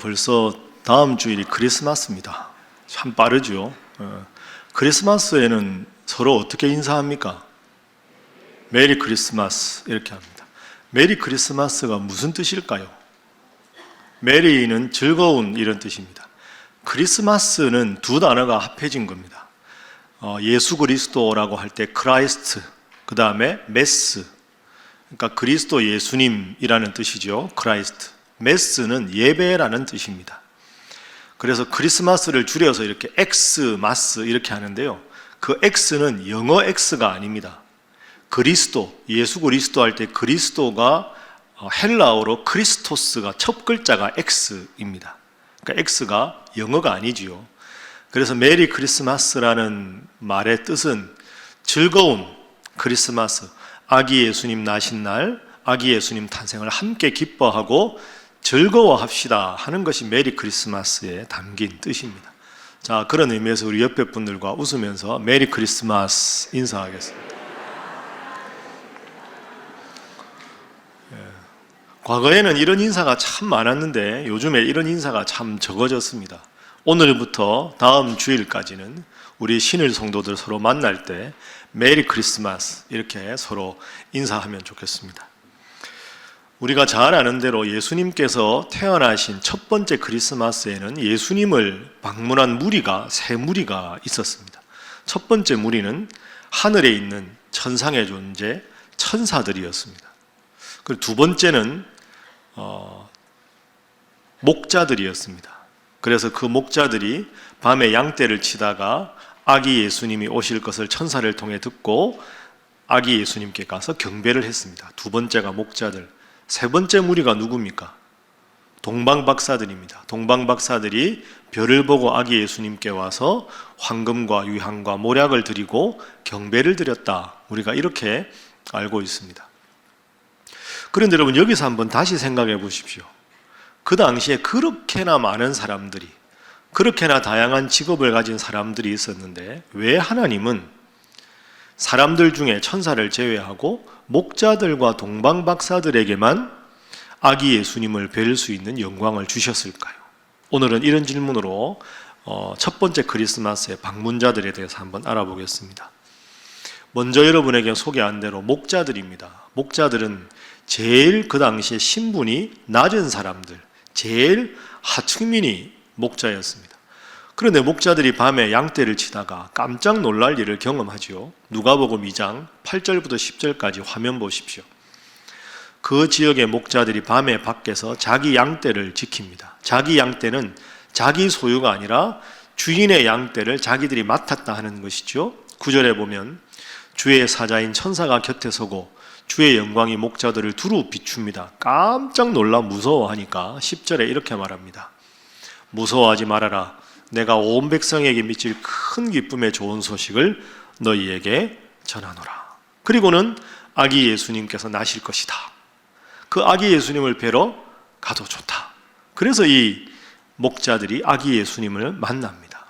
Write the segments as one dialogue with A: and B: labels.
A: 벌써 다음 주일이 크리스마스입니다. 참 빠르죠. 크리스마스에는 서로 어떻게 인사합니까? 메리 크리스마스 이렇게 합니다. 메리 크리스마스가 무슨 뜻일까요? 메리는 즐거운 이런 뜻입니다. 크리스마스는 두 단어가 합해진 겁니다. 예수 그리스도라고 할 때 크라이스트, 그 다음에 메스, 그러니까 그리스도 예수님이라는 뜻이죠. 크라이스트. 메스는 예배라는 뜻입니다. 그래서 크리스마스를 줄여서 이렇게 엑스마스 이렇게 하는데요. 그 X는 영어 X가 아닙니다. 그리스도, 예수 그리스도 할 때 그리스도가 헬라어로 크리스토스가 첫 글자가 X입니다. 그러니까 X가 영어가 아니지요. 그래서 메리 크리스마스라는 말의 뜻은 즐거운 크리스마스, 아기 예수님 나신 날, 아기 예수님 탄생을 함께 기뻐하고 즐거워합시다 하는 것이 메리 크리스마스에 담긴 뜻입니다. 자, 그런 의미에서 우리 옆에 분들과 웃으면서 메리 크리스마스 인사하겠습니다. 과거에는 이런 인사가 참 많았는데 요즘에 이런 인사가 참 적어졌습니다. 오늘부터 다음 주일까지는 우리 신일 성도들 서로 만날 때 메리 크리스마스 이렇게 서로 인사하면 좋겠습니다. 우리가 잘 아는 대로 예수님께서 태어나신 첫 번째 크리스마스에는 예수님을 방문한 무리가 세 무리가 있었습니다. 첫 번째 무리는 하늘에 있는 천상의 존재 천사들이었습니다. 그리고 두 번째는 목자들이었습니다. 그래서 그 목자들이 밤에 양떼를 치다가 아기 예수님이 오실 것을 천사를 통해 듣고 아기 예수님께 가서 경배를 했습니다. 두 번째가 목자들. 세 번째 무리가 누굽니까? 동방박사들입니다. 동방박사들이 별을 보고 아기 예수님께 와서 황금과 유향과 모략을 드리고 경배를 드렸다. 우리가 이렇게 알고 있습니다. 그런데 여러분 여기서 한번 다시 생각해 보십시오. 그 당시에 그렇게나 많은 사람들이, 그렇게나 다양한 직업을 가진 사람들이 있었는데 왜 하나님은 사람들 중에 천사를 제외하고 목자들과 동방박사들에게만 아기 예수님을 뵐 수 있는 영광을 주셨을까요? 오늘은 이런 질문으로 첫 번째 크리스마스의 방문자들에 대해서 한번 알아보겠습니다. 먼저 여러분에게 소개한 대로 목자들입니다. 목자들은 제일 그 당시에 신분이 낮은 사람들, 제일 하층민이 목자였습니다. 그런데 목자들이 밤에 양떼를 치다가 깜짝 놀랄 일을 경험하죠. 누가복음 2장 8절부터 10절까지 화면 보십시오. 그 지역의 목자들이 밤에 밖에서 자기 양떼를 지킵니다. 자기 양떼는 자기 소유가 아니라 주인의 양떼를 자기들이 맡았다 하는 것이죠. 9절에 보면 주의 사자인 천사가 곁에 서고 주의 영광이 목자들을 두루 비춥니다. 깜짝 놀라 무서워하니까 10절에 이렇게 말합니다. 무서워하지 말아라. 내가 온 백성에게 미칠 큰 기쁨의 좋은 소식을 너희에게 전하노라. 그리고는 아기 예수님께서 나실 것이다. 그 아기 예수님을 뵈러 가도 좋다. 그래서 이 목자들이 아기 예수님을 만납니다.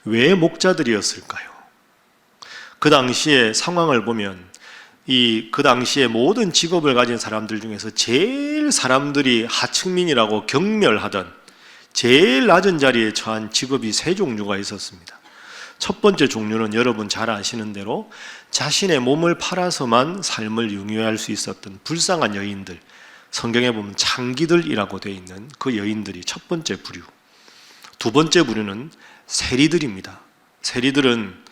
A: 왜 목자들이었을까요? 그 당시의 상황을 보면 그 당시에 모든 직업을 가진 사람들 중에서 제일 사람들이 하층민이라고 경멸하던 제일 낮은 자리에 처한 직업이 세 종류가 있었습니다. 첫 번째 종류는 여러분 잘 아시는 대로 자신의 몸을 팔아서만 삶을 영위할 수 있었던 불쌍한 여인들, 성경에 보면 창기들이라고 되어 있는 그 여인들이 첫 번째 부류. 두 번째 부류는 세리들입니다. 세리들은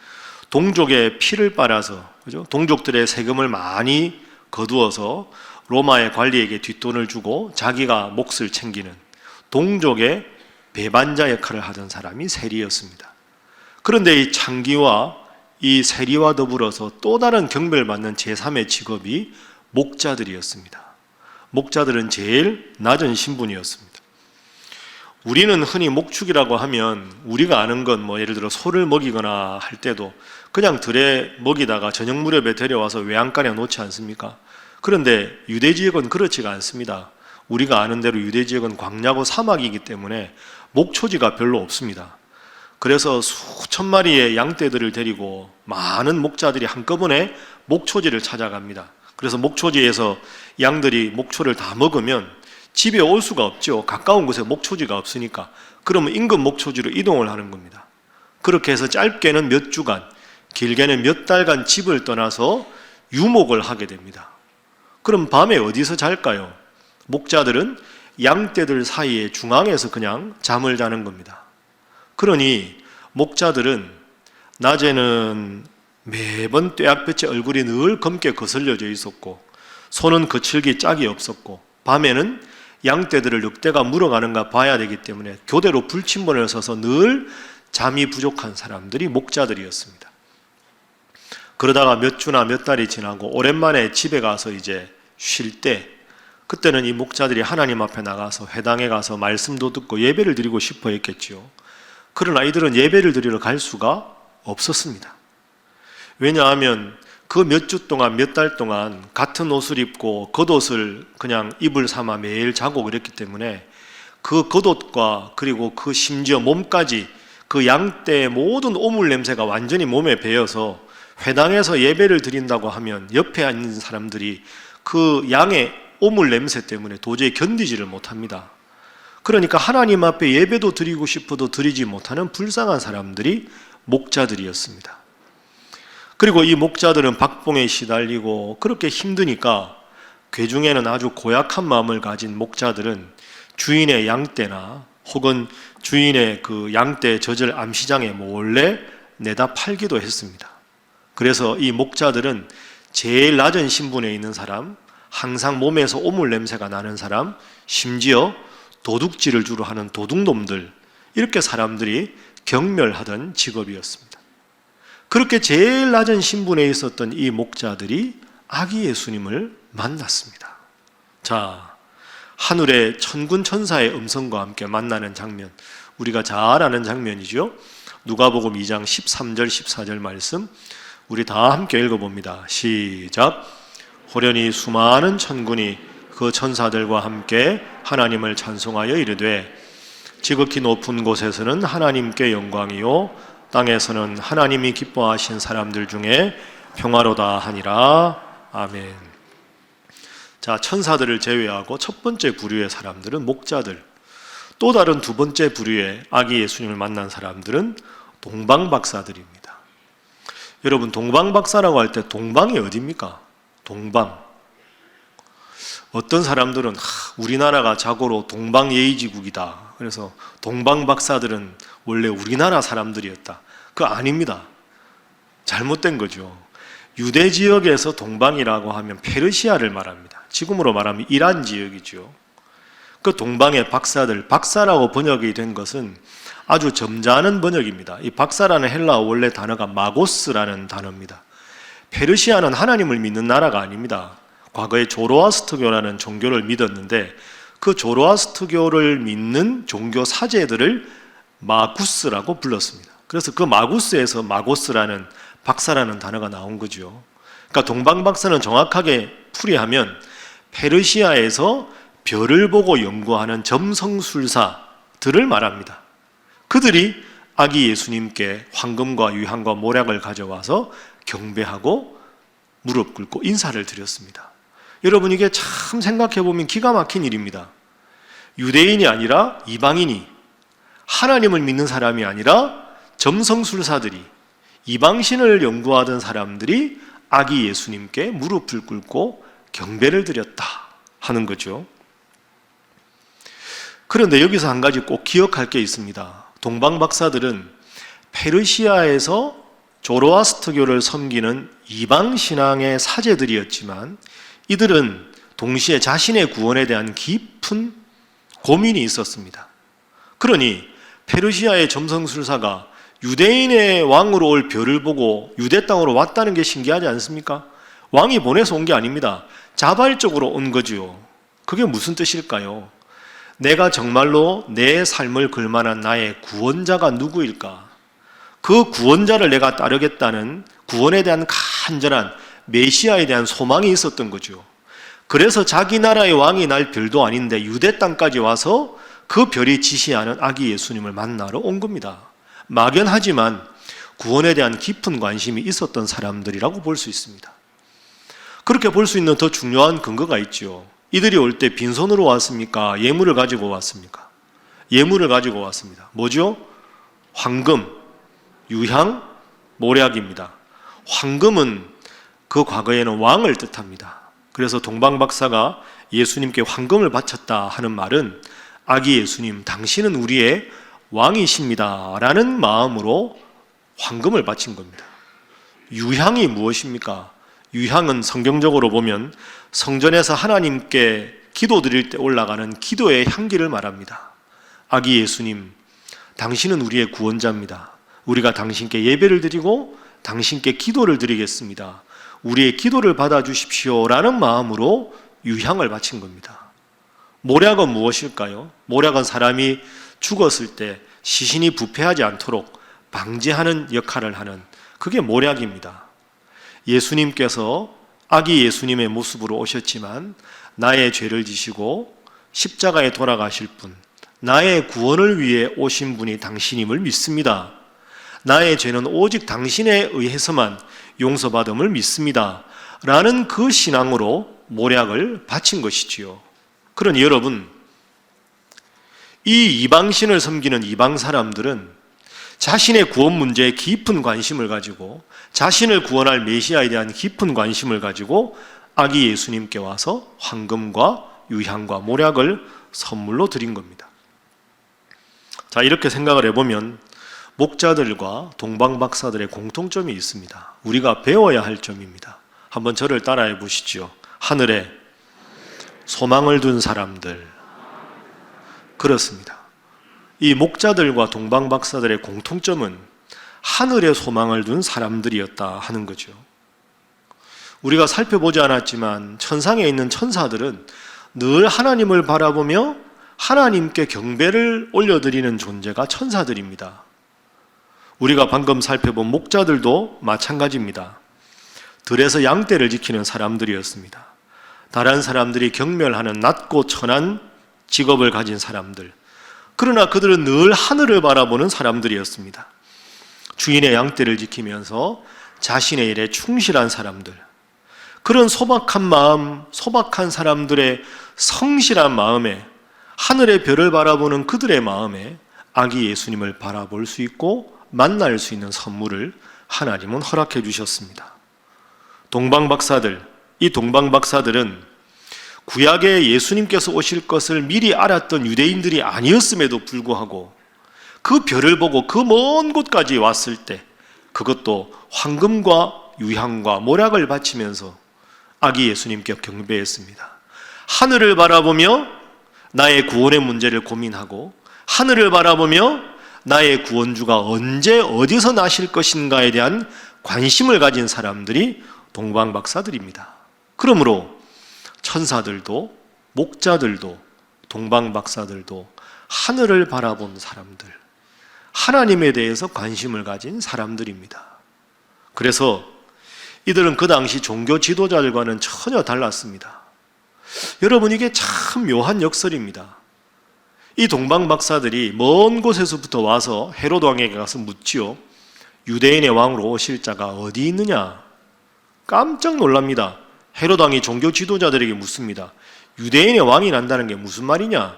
A: 동족의 피를 빨아서, 그죠? 동족들의 세금을 많이 거두어서 로마의 관리에게 뒷돈을 주고 자기가 몫을 챙기는 동족의 배반자 역할을 하던 사람이 세리였습니다. 그런데 이 창기와 이 세리와 더불어서 또 다른 경배받는 제3의 직업이 목자들이었습니다. 목자들은 제일 낮은 신분이었습니다. 우리는 흔히 목축이라고 하면 우리가 아는 건 예를 들어 소를 먹이거나 할 때도 그냥 들에 먹이다가 저녁 무렵에 데려와서 외양간에 놓지 않습니까? 그런데 유대 지역은 그렇지가 않습니다. 우리가 아는 대로 유대 지역은 광야고 사막이기 때문에 목초지가 별로 없습니다. 그래서 수천 마리의 양떼들을 데리고 많은 목자들이 한꺼번에 목초지를 찾아갑니다. 그래서 목초지에서 양들이 목초를 다 먹으면 집에 올 수가 없죠. 가까운 곳에 목초지가 없으니까. 그러면 인근 목초지로 이동을 하는 겁니다. 그렇게 해서 짧게는 몇 주간, 길게는 몇 달간 집을 떠나서 유목을 하게 됩니다. 그럼 밤에 어디서 잘까요? 목자들은 양떼들 사이에 중앙에서 그냥 잠을 자는 겁니다. 그러니 목자들은 낮에는 매번 뙤약볕에 얼굴이 늘 검게 거슬려져 있었고 손은 거칠기 짝이 없었고, 밤에는 양떼들을 늑대가 물어가는가 봐야 되기 때문에 교대로 불침번을 서서 늘 잠이 부족한 사람들이 목자들이었습니다. 그러다가 몇 주나 몇 달이 지나고 오랜만에 집에 가서 이제 쉴 때, 그때는 이 목자들이 하나님 앞에 나가서 회당에 가서 말씀도 듣고 예배를 드리고 싶어 했겠지요. 그러나 이들은 예배를 드리러 갈 수가 없었습니다. 왜냐하면 그 몇 주 동안, 몇 달 동안 같은 옷을 입고 겉옷을 그냥 입을 삼아 매일 자고 그랬기 때문에 그 겉옷과 그리고 그 심지어 몸까지 그 양떼의 모든 오물 냄새가 완전히 몸에 배어서 회당에서 예배를 드린다고 하면 옆에 있는 사람들이 그 양의 오물 냄새 때문에 도저히 견디지를 못합니다. 그러니까 하나님 앞에 예배도 드리고 싶어도 드리지 못하는 불쌍한 사람들이 목자들이었습니다. 그리고 이 목자들은 박봉에 시달리고 그렇게 힘드니까 괴중에는 아주 고약한 마음을 가진 목자들은 주인의 양떼나 혹은 주인의 그 양떼 젖을 암시장에 몰래 내다 팔기도 했습니다. 그래서 이 목자들은 제일 낮은 신분에 있는 사람, 항상 몸에서 오물 냄새가 나는 사람, 심지어 도둑질을 주로 하는 도둑놈들, 이렇게 사람들이 경멸하던 직업이었습니다. 그렇게 제일 낮은 신분에 있었던 이 목자들이 아기 예수님을 만났습니다. 자, 하늘의 천군 천사의 음성과 함께 만나는 장면, 우리가 잘 아는 장면이죠. 누가복음 2장 13절 14절 말씀 우리 다 함께 읽어봅니다. 시작. 호련히 수많은 천군이 그 천사들과 함께 하나님을 찬송하여 이르되 지극히 높은 곳에서는 하나님께 영광이요 땅에서는 하나님이 기뻐하신 사람들 중에 평화로다 하니라. 아멘. 자, 천사들을 제외하고 첫 번째 부류의 사람들은 목자들, 또 다른 두 번째 부류의 아기 예수님을 만난 사람들은 동방박사들입니다. 여러분, 동방박사라고 할 때 동방이 어디입니까? 동방. 어떤 사람들은 우리나라가 자고로 동방예의지국이다. 그래서 동방박사들은 원래 우리나라 사람들이었다. 그거 아닙니다. 잘못된 거죠. 유대 지역에서 동방이라고 하면 페르시아를 말합니다. 지금으로 말하면 이란 지역이죠. 그 동방의 박사들, 박사라고 번역이 된 것은 아주 점잖은 번역입니다. 이 박사라는 헬라어 원래 단어가 마고스라는 단어입니다. 페르시아는 하나님을 믿는 나라가 아닙니다. 과거에 조로아스터교라는 종교를 믿었는데 그 조로아스터교를 믿는 종교 사제들을 마구스라고 불렀습니다. 그래서 그 마구스에서 마고스라는 박사라는 단어가 나온 거죠. 그러니까 동방박사는 정확하게 풀이하면 페르시아에서 별을 보고 연구하는 점성술사들을 말합니다. 그들이 아기 예수님께 황금과 유향과 모략을 가져와서 경배하고 무릎 꿇고 인사를 드렸습니다. 여러분, 이게 참 생각해보면 기가 막힌 일입니다. 유대인이 아니라 이방인이, 하나님을 믿는 사람이 아니라 점성술사들이, 이방신을 연구하던 사람들이 아기 예수님께 무릎을 꿇고 경배를 드렸다 하는 거죠. 그런데 여기서 한 가지 꼭 기억할 게 있습니다. 동방박사들은 페르시아에서 조로아스터교를 섬기는 이방신앙의 사제들이었지만 이들은 동시에 자신의 구원에 대한 깊은 고민이 있었습니다. 그러니 페르시아의 점성술사가 유대인의 왕으로 올 별을 보고 유대 땅으로 왔다는 게 신기하지 않습니까? 왕이 보내서 온 게 아닙니다. 자발적으로 온 거지요. 그게 무슨 뜻일까요? 내가 정말로 내 삶을 걸만한 나의 구원자가 누구일까? 그 구원자를 내가 따르겠다는 구원에 대한 간절한 메시아에 대한 소망이 있었던 거죠. 그래서 자기 나라의 왕이 날 별도 아닌데 유대 땅까지 와서 그 별이 지시하는 아기 예수님을 만나러 온 겁니다. 막연하지만 구원에 대한 깊은 관심이 있었던 사람들이라고 볼 수 있습니다. 그렇게 볼 수 있는 더 중요한 근거가 있죠. 이들이 올 때 빈손으로 왔습니까? 예물을 가지고 왔습니까? 예물을 가지고 왔습니다. 뭐죠? 황금, 유향, 모략입니다. 황금은 그 과거에는 왕을 뜻합니다. 그래서 동방박사가 예수님께 황금을 바쳤다 하는 말은 아기 예수님, 당신은 우리의 왕이십니다 라는 마음으로 황금을 바친 겁니다. 유향이 무엇입니까? 유향은 성경적으로 보면 성전에서 하나님께 기도 드릴 때 올라가는 기도의 향기를 말합니다. 아기 예수님, 당신은 우리의 구원자입니다. 우리가 당신께 예배를 드리고 당신께 기도를 드리겠습니다. 우리의 기도를 받아주십시오 라는 마음으로 유향을 바친 겁니다. 모략은 무엇일까요? 모략은 사람이 죽었을 때 시신이 부패하지 않도록 방지하는 역할을 하는, 그게 모략입니다. 예수님께서 아기 예수님의 모습으로 오셨지만 나의 죄를 지시고 십자가에 돌아가실 분, 나의 구원을 위해 오신 분이 당신임을 믿습니다. 나의 죄는 오직 당신에 의해서만 용서받음을 믿습니다 라는 그 신앙으로 모략을 바친 것이지요. 그러니 여러분, 이 이방신을 섬기는 이방 사람들은 자신의 구원 문제에 깊은 관심을 가지고 자신을 구원할 메시아에 대한 깊은 관심을 가지고 아기 예수님께 와서 황금과 유향과 모략을 선물로 드린 겁니다. 자, 이렇게 생각을 해보면 목자들과 동방박사들의 공통점이 있습니다. 우리가 배워야 할 점입니다. 한번 저를 따라해 보시죠. 하늘에 소망을 둔 사람들. 그렇습니다. 이 목자들과 동방박사들의 공통점은 하늘에 소망을 둔 사람들이었다 하는 거죠. 우리가 살펴보지 않았지만 천상에 있는 천사들은 늘 하나님을 바라보며 하나님께 경배를 올려드리는 존재가 천사들입니다. 우리가 방금 살펴본 목자들도 마찬가지입니다. 들에서 양떼를 지키는 사람들이었습니다. 다른 사람들이 경멸하는 낮고 천한 직업을 가진 사람들. 그러나 그들은 늘 하늘을 바라보는 사람들이었습니다. 주인의 양떼를 지키면서 자신의 일에 충실한 사람들. 그런 소박한 마음, 소박한 사람들의 성실한 마음에, 하늘의 별을 바라보는 그들의 마음에 아기 예수님을 바라볼 수 있고 만날 수 있는 선물을 하나님은 허락해 주셨습니다. 동방박사들, 이 동방박사들은 구약에 예수님께서 오실 것을 미리 알았던 유대인들이 아니었음에도 불구하고 그 별을 보고 그 먼 곳까지 왔을 때 그것도 황금과 유향과 모략을 바치면서 아기 예수님께 경배했습니다. 하늘을 바라보며 나의 구원의 문제를 고민하고 하늘을 바라보며 나의 구원주가 언제 어디서 나실 것인가에 대한 관심을 가진 사람들이 동방박사들입니다. 그러므로 천사들도 목자들도 동방박사들도 하늘을 바라본 사람들, 하나님에 대해서 관심을 가진 사람들입니다. 그래서 이들은 그 당시 종교 지도자들과는 전혀 달랐습니다. 여러분, 이게 참 묘한 역설입니다. 이 동방박사들이 먼 곳에서부터 와서 헤롯 왕에게 가서 묻지요. 유대인의 왕으로 오실 자가 어디 있느냐? 깜짝 놀랍니다. 헤롯 왕이 종교 지도자들에게 묻습니다. 유대인의 왕이 난다는 게 무슨 말이냐?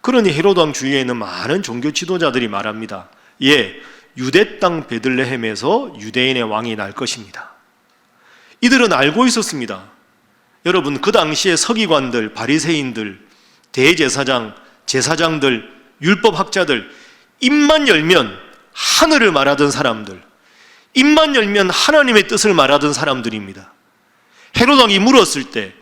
A: 그러니 헤롯 왕 주위에 있는 많은 종교 지도자들이 말합니다. 예, 유대 땅 베들레헴에서 유대인의 왕이 날 것입니다. 이들은 알고 있었습니다. 여러분, 그 당시에 서기관들, 바리새인들, 대제사장, 제사장들, 율법학자들, 입만 열면 하늘을 말하던 사람들, 입만 열면 하나님의 뜻을 말하던 사람들입니다. 헤롯 왕이 물었을 때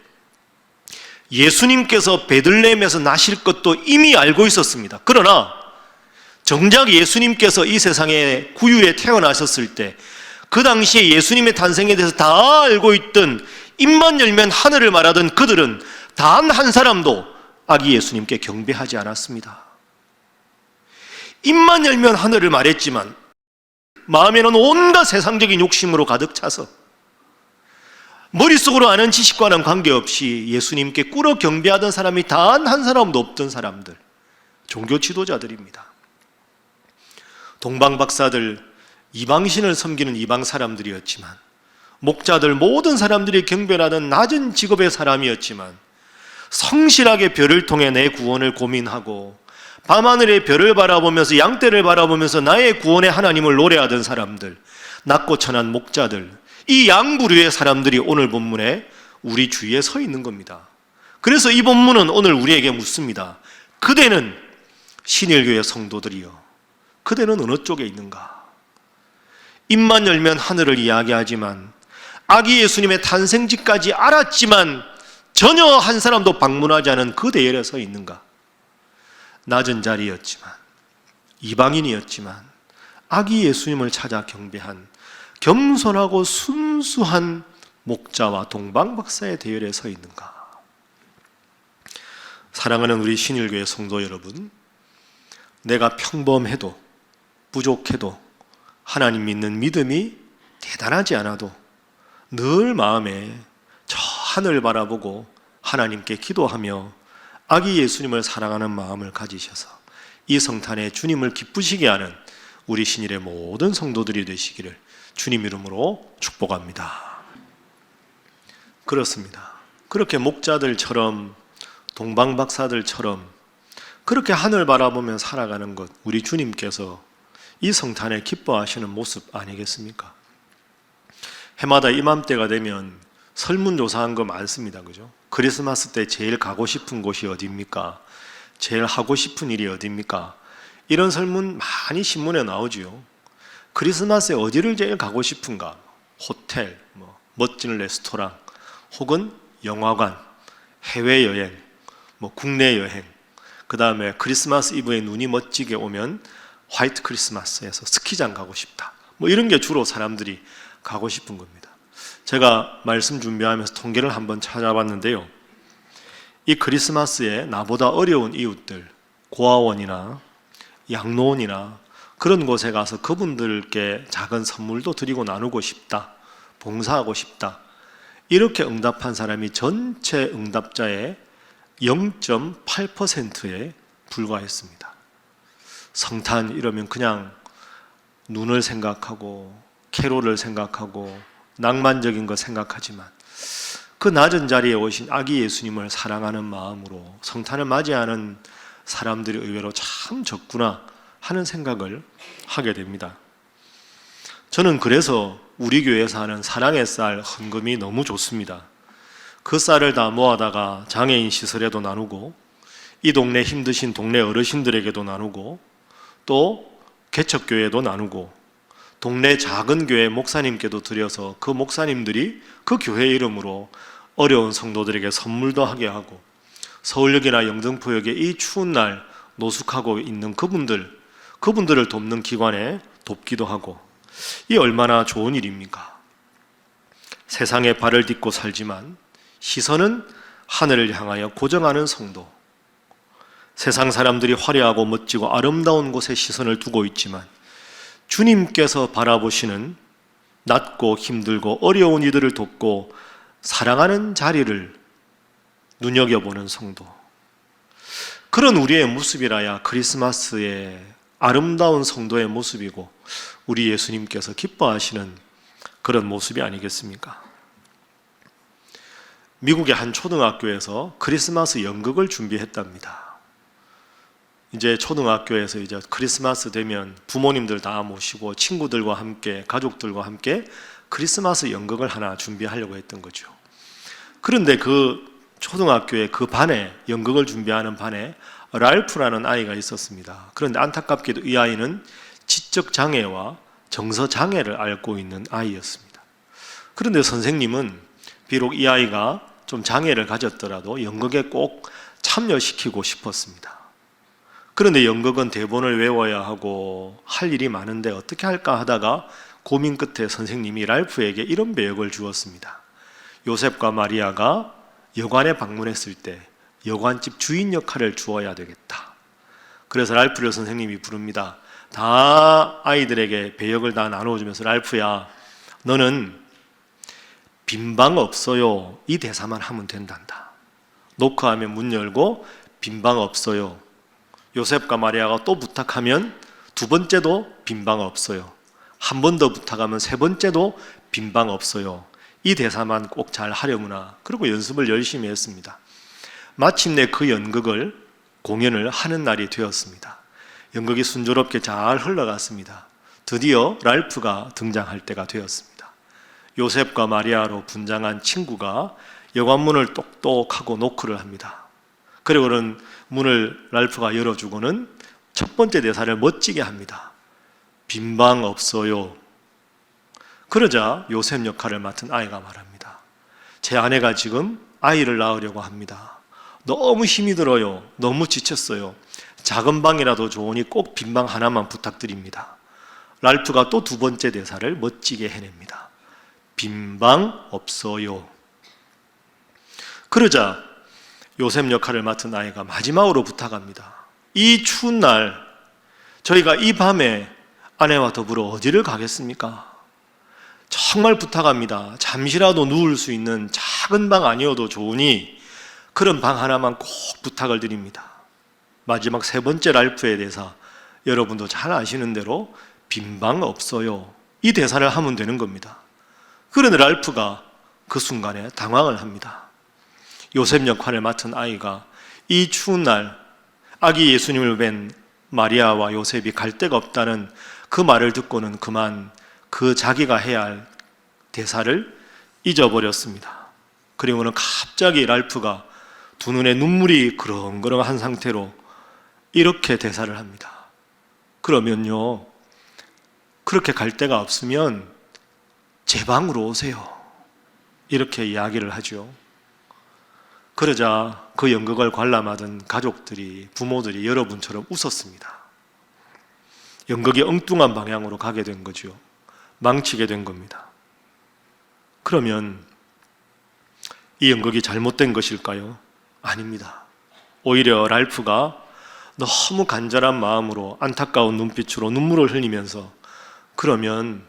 A: 예수님께서 베들레헴에서 나실 것도 이미 알고 있었습니다. 그러나 정작 예수님께서 이 세상에 구유에 태어나셨을 때 그 당시에 예수님의 탄생에 대해서 다 알고 있던, 입만 열면 하늘을 말하던 그들은 단 한 사람도 아기 예수님께 경배하지 않았습니다. 입만 열면 하늘을 말했지만 마음에는 온갖 세상적인 욕심으로 가득 차서 머릿속으로 아는 지식과는 관계없이 예수님께 꿇어 경배하던 사람이 단 한 사람도 없던 사람들, 종교 지도자들입니다. 동방박사들, 이방신을 섬기는 이방 사람들이었지만, 목자들, 모든 사람들이 경배하는 낮은 직업의 사람이었지만, 성실하게 별을 통해 내 구원을 고민하고 밤하늘의 별을 바라보면서 양떼를 바라보면서 나의 구원의 하나님을 노래하던 사람들, 낮고 천한 목자들, 이 양부류의 사람들이 오늘 본문에 우리 주위에 서 있는 겁니다. 그래서 이 본문은 오늘 우리에게 묻습니다. 그대는 신일교회 성도들이여, 그대는 어느 쪽에 있는가? 입만 열면 하늘을 이야기하지만, 아기 예수님의 탄생지까지 알았지만 전혀 한 사람도 방문하지 않은 그 대열에 서 있는가? 낮은 자리였지만, 이방인이었지만 아기 예수님을 찾아 경배한 겸손하고 순수한 목자와 동방박사의 대열에 서 있는가? 사랑하는 우리 신일교회 성도 여러분, 내가 평범해도 부족해도 하나님 믿는 믿음이 대단하지 않아도 늘 마음에 저 하늘 바라보고 하나님께 기도하며 아기 예수님을 사랑하는 마음을 가지셔서 이 성탄에 주님을 기쁘시게 하는 우리 신일의 모든 성도들이 되시기를 주님 이름으로 축복합니다. 그렇습니다. 그렇게 목자들처럼 동방박사들처럼 그렇게 하늘 바라보며 살아가는 것, 우리 주님께서 이 성탄에 기뻐하시는 모습 아니겠습니까? 해마다 이맘때가 되면 설문조사한 거 많습니다. 그죠? 크리스마스 때 제일 가고 싶은 곳이 어디입니까? 제일 하고 싶은 일이 어디입니까? 이런 설문 많이 신문에 나오지요. 크리스마스에 어디를 제일 가고 싶은가? 호텔, 멋진 레스토랑, 혹은 영화관, 해외여행, 국내 여행, 그 다음에 크리스마스 이브에 눈이 멋지게 오면 화이트 크리스마스에서 스키장 가고 싶다. 이런 게 주로 사람들이 가고 싶은 겁니다. 제가 말씀 준비하면서 통계를 한번 찾아봤는데요. 이 크리스마스에 나보다 어려운 이웃들, 고아원이나 양로원이나 그런 곳에 가서 그분들께 작은 선물도 드리고 나누고 싶다, 봉사하고 싶다, 이렇게 응답한 사람이 전체 응답자의 0.8%에 불과했습니다. 성탄 이러면 그냥 눈을 생각하고 캐롤을 생각하고 낭만적인 거 생각하지만 그 낮은 자리에 오신 아기 예수님을 사랑하는 마음으로 성탄을 맞이하는 사람들이 의외로 참 적구나 하는 생각을 하게 됩니다. 저는 그래서 우리 교회에서 하는 사랑의 쌀 헌금이 너무 좋습니다. 그 쌀을 다 모아다가 장애인 시설에도 나누고 이 동네 힘드신 동네 어르신들에게도 나누고 또 개척교회도 나누고 동네 작은 교회 목사님께도 드려서 그 목사님들이 그 교회 이름으로 어려운 성도들에게 선물도 하게 하고 서울역이나 영등포역에 이 추운 날 노숙하고 있는 그분들을 돕는 기관에 돕기도 하고, 이 얼마나 좋은 일입니까? 세상에 발을 딛고 살지만 시선은 하늘을 향하여 고정하는 성도, 세상 사람들이 화려하고 멋지고 아름다운 곳에 시선을 두고 있지만 주님께서 바라보시는 낮고 힘들고 어려운 이들을 돕고 사랑하는 자리를 눈여겨보는 성도, 그런 우리의 모습이라야 크리스마스의 아름다운 성도의 모습이고 우리 예수님께서 기뻐하시는 그런 모습이 아니겠습니까? 미국의 한 초등학교에서 크리스마스 연극을 준비했답니다. 이제 초등학교에서 이제 크리스마스 되면 부모님들 다 모시고 친구들과 함께 가족들과 함께 크리스마스 연극을 하나 준비하려고 했던 거죠. 그런데 그 초등학교의 그 반에, 연극을 준비하는 반에 랄프라는 아이가 있었습니다. 그런데 안타깝게도 이 아이는 지적 장애와 정서 장애를 앓고 있는 아이였습니다. 그런데 선생님은 비록 이 아이가 좀 장애를 가졌더라도 연극에 꼭 참여시키고 싶었습니다. 그런데 연극은 대본을 외워야 하고 할 일이 많은데 어떻게 할까 하다가 고민 끝에 선생님이 랄프에게 이런 배역을 주었습니다. 요셉과 마리아가 여관에 방문했을 때 여관집 주인 역할을 주어야 되겠다. 그래서 랄프를 선생님이 부릅니다. 다 아이들에게 배역을 다 나눠주면서, 랄프야, 너는 빈방 없어요, 이 대사만 하면 된단다. 노크하면 문 열고 빈방 없어요. 요셉과 마리아가 또 부탁하면 두 번째도 빈방 없어요. 한 번 더 부탁하면 세 번째도 빈방 없어요. 이 대사만 꼭 잘 하려무나. 그리고 연습을 열심히 했습니다. 마침내 그 연극을 공연을 하는 날이 되었습니다. 연극이 순조롭게 잘 흘러갔습니다. 드디어 랄프가 등장할 때가 되었습니다. 요셉과 마리아로 분장한 친구가 여관문을 똑똑하고 노크를 합니다. 그리고는 문을 랄프가 열어주고는 첫 번째 대사를 멋지게 합니다. 빈방 없어요. 그러자 요셉 역할을 맡은 아이가 말합니다. 제 아내가 지금 아이를 낳으려고 합니다. 너무 힘이 들어요. 너무 지쳤어요. 작은 방이라도 좋으니 꼭 빈방 하나만 부탁드립니다. 랄프가 또 두 번째 대사를 멋지게 해냅니다. 빈방 없어요. 그러자 요셉 역할을 맡은 아이가 마지막으로 부탁합니다. 이 추운 날 저희가 이 밤에 아내와 더불어 어디를 가겠습니까? 정말 부탁합니다. 잠시라도 누울 수 있는 작은 방 아니어도 좋으니 그런 방 하나만 꼭 부탁을 드립니다. 마지막 세 번째 랄프의 대사, 여러분도 잘 아시는 대로 빈방 없어요. 이 대사를 하면 되는 겁니다. 그런데 랄프가 그 순간에 당황을 합니다. 요셉 역할을 맡은 아이가 이 추운 날 아기 예수님을 뵌 마리아와 요셉이 갈 데가 없다는 그 말을 듣고는 그만 그 자기가 해야 할 대사를 잊어버렸습니다. 그리고는 갑자기 랄프가 두 눈에 눈물이 그렁그렁한 상태로 이렇게 대사를 합니다. 그러면요, 그렇게 갈 데가 없으면 제 방으로 오세요. 이렇게 이야기를 하죠. 그러자 그 연극을 관람하던 가족들이, 부모들이 여러분처럼 웃었습니다. 연극이 엉뚱한 방향으로 가게 된 거죠. 망치게 된 겁니다. 그러면 이 연극이 잘못된 것일까요? 아닙니다. 오히려 랄프가 너무 간절한 마음으로 안타까운 눈빛으로 눈물을 흘리면서 그러면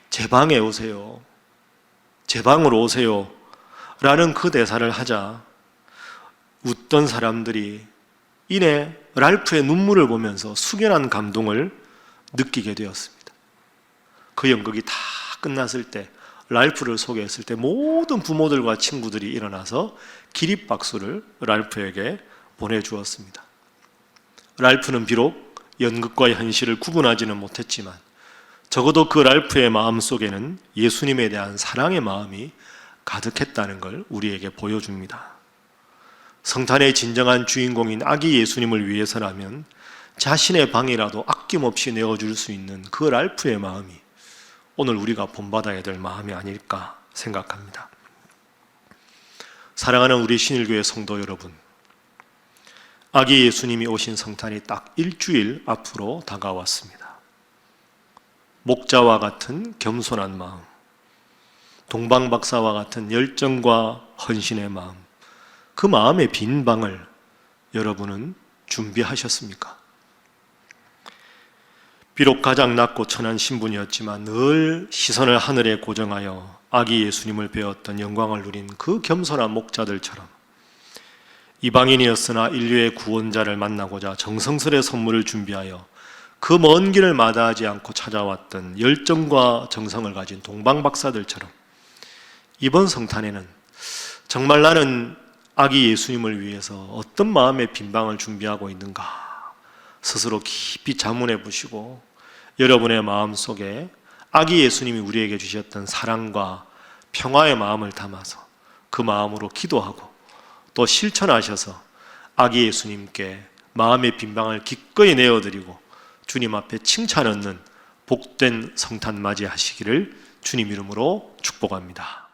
A: 제 방에 오세요. 제 방으로 오세요. 라는 그 대사를 하자 웃던 사람들이 이내 랄프의 눈물을 보면서 숙연한 감동을 느끼게 되었습니다. 그 연극이 다 끝났을 때 랄프를 소개했을 때 모든 부모들과 친구들이 일어나서 기립박수를 랄프에게 보내주었습니다. 랄프는 비록 연극과 현실을 구분하지는 못했지만 적어도 그 랄프의 마음속에는 예수님에 대한 사랑의 마음이 가득했다는 걸 우리에게 보여줍니다. 성탄의 진정한 주인공인 아기 예수님을 위해서라면 자신의 방이라도 아낌없이 내어줄 수 있는 그 랄프의 마음이 오늘 우리가 본받아야 될 마음이 아닐까 생각합니다. 사랑하는 우리 신일교회 성도 여러분, 아기 예수님이 오신 성탄이 딱 일주일 앞으로 다가왔습니다. 목자와 같은 겸손한 마음, 동방박사와 같은 열정과 헌신의 마음, 그 마음의 빈 방을 여러분은 준비하셨습니까? 비록 가장 낮고 천한 신분이었지만 늘 시선을 하늘에 고정하여 아기 예수님을 배웠던 영광을 누린 그 겸손한 목자들처럼 이방인이었으나 인류의 구원자를 만나고자 정성스레 선물을 준비하여 그 먼 길을 마다하지 않고 찾아왔던 열정과 정성을 가진 동방박사들처럼 이번 성탄에는 정말 나는 아기 예수님을 위해서 어떤 마음의 빈방을 준비하고 있는가 스스로 깊이 자문해 보시고 여러분의 마음속에 아기 예수님이 우리에게 주셨던 사랑과 평화의 마음을 담아서 그 마음으로 기도하고 또 실천하셔서 아기 예수님께 마음의 빈방을 기꺼이 내어드리고 주님 앞에 칭찬 얻는 복된 성탄 맞이하시기를 주님 이름으로 축복합니다.